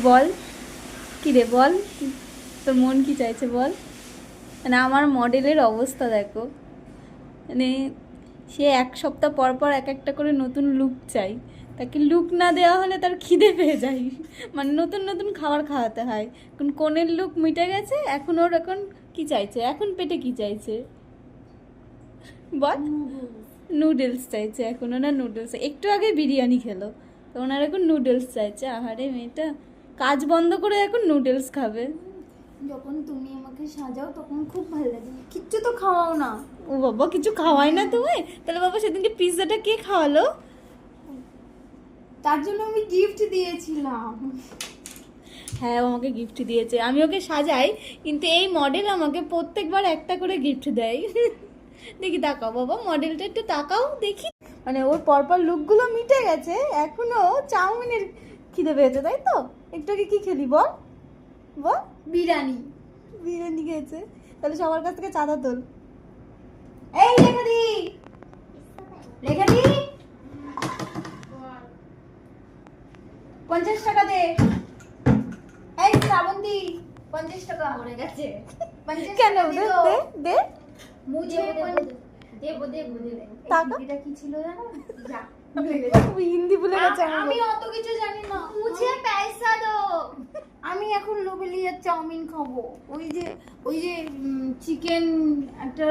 বল কি রে, বল তোর মন কি চাইছে বল। মানে আমার মডেলের অবস্থা দেখো, মানে সে এক সপ্তাহ পর পর এক একটা করে নতুন লুক চাই, তাকে লুক না দেওয়া হলে তার খিদে পেয়ে যায়, মানে নতুন নতুন খাবার খাওয়াতে হয়। এখন কোনের লুক মিটে গেছে, এখন ওর এখন কি চাইছে, এখন পেটে কি চাইছে বল। নুডলস চাইছে এখন, ওনার নুডলস, একটু আগে বিরিয়ানি খেলো তো ওনার এখন নুডলস চাইছে। আহারে মেয়েটা কাজ বন্ধ করে এখন নুডলস খাবে। যখন তুমি আমাকে সাজাও তখন খুব ভালো লাগে, কিচ্ছু তো খাওয়াও না। ও বাবা, কিছু খাওয়াই না তুমি? তাহলে বাবা সেদিনকে পিৎজাটা কে খাওয়ালো? তার জন্য আমি গিফট দিয়েছিলাম। হ্যাঁ, ও আমাকে গিফট দিয়েছে, আমি ওকে সাজাই, কিন্তু এই মডেল আমাকে প্রত্যেকবার একটা করে গিফট দেয়। দেখি তাকাও বাবা, মডেলটা একটু তাকাও দেখি। মানে ওর পরপর লুকগুলো মিটে গেছে, এখনো চাউমিনের খিদে পেয়েছে তাই তো? একটু আগে কি খেলি বল বল? বিরিয়ানি। বিরিয়ানি খেয়েছে, তাহলে সবার কাছ থেকে চাঁদা তোল। এই লেখা দি, লেখা দি, 50 টাকা দে। এই শ্রাবন্তী, 50 টাকা মরে গেছে। 50 কেন? টাকা দে দিও। দে দে। মুঝে দেবো দেবো দেবো। টাকা? এটা কি ছিল জানো? যা। তুই হিন্দি ভুলে গেছে আমি অত কিছু জানি না। মুঝে পয়সা দো। আমি এখন লোবেলিয়ার চাউমিন খাবো। ওই যে চিকেন একটা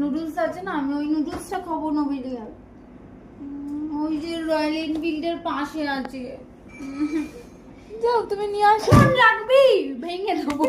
নুডলস আছে না, আমি ওই নুডলসটা খাবো নোবেলিয়ার। ওই যে রয়্যাল এনফিল্ডের পাশে আছে। যাও তুমি নিয়ে আসো। ফোন রাখবি, ভেঙে দেবো।